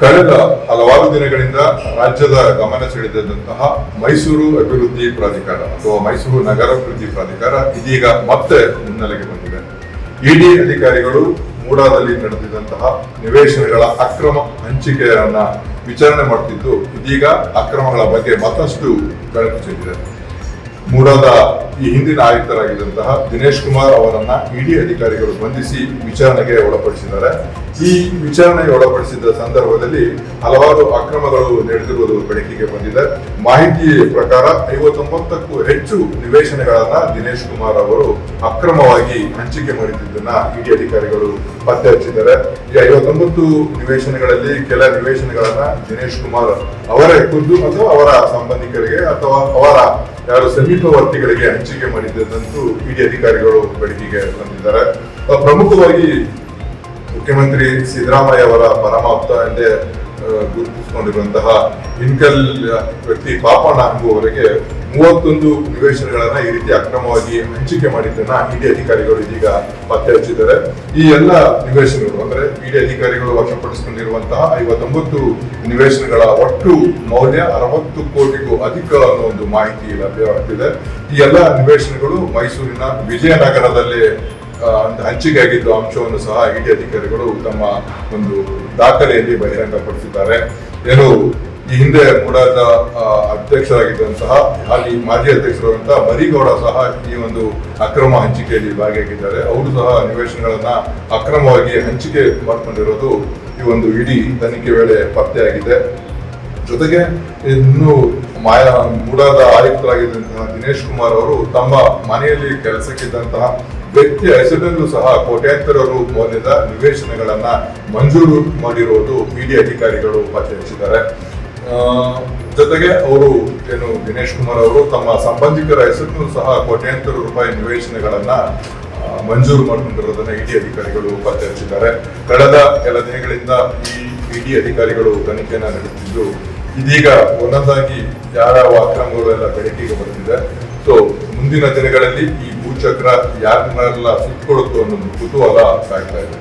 ಕಳೆದ ಹಲವಾರು ದಿನಗಳಿಂದ ರಾಜ್ಯದ ಗಮನ ಸೆಳೆದಂತಹ ಮೈಸೂರು ಅಭಿವೃದ್ಧಿ ಪ್ರಾಧಿಕಾರ ಅಥವಾ ಮೈಸೂರು ನಗರಾಭಿವೃದ್ಧಿ ಪ್ರಾಧಿಕಾರ ಇದೀಗ ಮತ್ತೆ ಮುನ್ನೆಲೆಗೆ ಬಂದಿದೆ. ಇಡಿ ಅಧಿಕಾರಿಗಳು ಮೂಡಾದಲ್ಲಿ ನಡೆದಿದ್ದಂತಹ ನಿವೇಶನಗಳ ಅಕ್ರಮ ಹಂಚಿಕೆಯನ್ನ ವಿಚಾರಣೆ ಮಾಡುತ್ತಿದ್ದು, ಇದೀಗ ಅಕ್ರಮಗಳ ಬಗ್ಗೆ ಮತ್ತಷ್ಟು ಬೆಳಕು ಚೆಲ್ಲಿದೆ. ಮೂಡಾದ ಈ ಹಿಂದಿನ ಆಯುಕ್ತರಾಗಿದ್ದಂತಹ ದಿನೇಶ್ ಕುಮಾರ್ ಅವರನ್ನ ಇಡಿ ಅಧಿಕಾರಿಗಳು ಬಂಧಿಸಿ ವಿಚಾರಣೆಗೆ ಒಳಪಡಿಸಿದ್ದಾರೆ. ಈ ವಿಚಾರಣೆಗೆ ಒಳಪಡಿಸಿದ ಸಂದರ್ಭದಲ್ಲಿ ಹಲವಾರು ಅಕ್ರಮಗಳು ನಡೆದಿರುವುದು ಬೆಳಕಿಗೆ ಬಂದಿದೆ. ಮಾಹಿತಿ ಪ್ರಕಾರ 59ಕ್ಕೂ ಹೆಚ್ಚು ನಿವೇಶನಗಳನ್ನ ದಿನೇಶ್ ಕುಮಾರ್ ಅವರು ಅಕ್ರಮವಾಗಿ ಹಂಚಿಕೆ ಮಾಡಿದ್ದನ್ನ ಇಡಿ ಅಧಿಕಾರಿಗಳು ಪತ್ತೆ ಹಚ್ಚಿದ್ದಾರೆ. ಈ 59 ನಿವೇಶನಗಳಲ್ಲಿ ಕೆಲ ನಿವೇಶನಗಳನ್ನ ದಿನೇಶ್ ಕುಮಾರ್ ಅವರೇ ಖುದ್ದು ಅಥವಾ ಅವರ ಸಂಬಂಧಿಕರಿಗೆ ಅಥವಾ ಅವರ ಯಾರು ಸಮೀಪವರ್ತಿಗಳಿಗೆ ಹಂಚಿಕೆ ಮಾಡಿದ್ದಂತೂ ಇಡಿ ಅಧಿಕಾರಿಗಳು ಬೆಳಕಿಗೆ ಬಂದಿದ್ದಾರೆ. ಪ್ರಮುಖವಾಗಿ ಮುಖ್ಯಮಂತ್ರಿ ಸಿದ್ದರಾಮಯ್ಯ ಅವರ ಪರಮಾಪ್ತ ಎಂದೇ ಗುರುತಿಸಿಕೊಂಡಿರುವಂತಹ ಇನ್ಕಲ್ ವ್ಯಕ್ತಿ ಪಾಪಣ್ಣ ಎಂಬುವವರಿಗೆ 31 ನಿವೇಶನಗಳನ್ನ ಈ ರೀತಿ ಅಕ್ರಮವಾಗಿ ಹಂಚಿಕೆ ಮಾಡಿದ್ದನ್ನ ಇಡಿ ಅಧಿಕಾರಿಗಳು ಇದೀಗ ಪತ್ತೆ ಹಚ್ಚಿದ್ದಾರೆ. ಈ ಎಲ್ಲ ನಿವೇಶನಗಳು ಅಂದ್ರೆ ಇಡಿ ಅಧಿಕಾರಿಗಳು ವಶಪಡಿಸಿಕೊಂಡಿರುವಂತಹ 59 ನಿವೇಶನಗಳ ಒಟ್ಟು ಮೌಲ್ಯ 60 ಕೋಟಿಗೂ ಅಧಿಕ ಅನ್ನೋ ಒಂದು ಮಾಹಿತಿ ಲಭ್ಯವಾಗ್ತಿದೆ. ಈ ಎಲ್ಲ ನಿವೇಶನಗಳು ಮೈಸೂರಿನ ವಿಜಯನಗರದಲ್ಲಿ ಹಂಚಿಕೆ ಆಗಿದ್ದು ಅಂಶವನ್ನು ಸಹ ಇಡಿ ಅಧಿಕಾರಿಗಳು ತಮ್ಮ ಒಂದು ದಾಖಲೆಯಲ್ಲಿ ಬಹಿರಂಗಪಡಿಸಿದ್ದಾರೆ. ಏನು ಈ ಹಿಂದೆ ಮೂಡಾದ ಅಧ್ಯಕ್ಷರಾಗಿದ್ದಂತಹ ಹಾಲಿ ಮಾಜಿ ಅಧ್ಯಕ್ಷರಾದಂತಹ ಮರಿಗೌಡ ಸಹ ಈ ಒಂದು ಅಕ್ರಮ ಹಂಚಿಕೆಯಲ್ಲಿ ಭಾಗಿಯಾಗಿದ್ದಾರೆ. ಅವರು ಸಹ ನಿವೇಶನಗಳನ್ನ ಅಕ್ರಮವಾಗಿ ಹಂಚಿಕೆ ಮಾಡಿಕೊಂಡಿರೋದು ಈ ಒಂದು ಇಡಿ ತನಿಖೆ ವೇಳೆ ಪತ್ತೆಯಾಗಿದೆ. ಜೊತೆಗೆ ಇನ್ನು ಮೂಡಾದ ಆಯುಕ್ತರಾಗಿದ್ದಂತಹ ದಿನೇಶ್ ಕುಮಾರ್ ಅವರು ತಮ್ಮ ಮನೆಯಲ್ಲಿ ಕೆಲಸಕ್ಕಿದ್ದಂತಹ ವ್ಯಕ್ತಿಯ ಹೆಸರಲ್ಲೂ ಸಹ ಕೋಟ್ಯಾಂತರ ರು ಮೌಲ್ಯದ ನಿವೇಶನಗಳನ್ನ ಮಂಜೂರು ಮಾಡಿರುವುದು ಇಡಿ ಅಧಿಕಾರಿಗಳು ಪತ್ತೆ ಹಚ್ಚಿದ್ದಾರೆ. ಜೊತೆಗೆ ಅವರು ಏನು ದಿನೇಶ್ ಕುಮಾರ್ ಅವರು ತಮ್ಮ ಸಂಬಂಧಿಕರ ಹೆಸರನ್ನು ಸಹ ಕೋಟ್ಯಾಂತರ ರೂಪಾಯಿ ನಿವೇಶನಗಳನ್ನ ಮಂಜೂರು ಮಾಡಿಕೊಂಡಿರೋದನ್ನ ಇಡಿ ಅಧಿಕಾರಿಗಳು ಪತ್ತೆ ಹಚ್ಚಿದ್ದಾರೆ. ಕಳೆದ ಕೆಲ ದಿನಗಳಿಂದ ಈ ಇಡಿ ಅಧಿಕಾರಿಗಳು ತನಿಖೆಯನ್ನ ನಡೆಸುತ್ತಿದ್ದು, ಇದೀಗ ಒಂದೊಂದಾಗಿ ಯಾವ್ಯಾವ ಅಕ್ರಮಗಳು ಎಲ್ಲ ಬೆಳಕಿಗೆ ಬರ್ತಿದೆ. ಸೊ ಮುಂದಿನ ದಿನಗಳಲ್ಲಿ ಈ ಭೂಚಕ್ರ ಯಾರನ್ನೆಲ್ಲ ಸುತ್ತಕೊಡುತ್ತೋ ಅನ್ನೋದು ಕುತೂಹಲ ಸಾಗ್ತಾ ಇದೆ.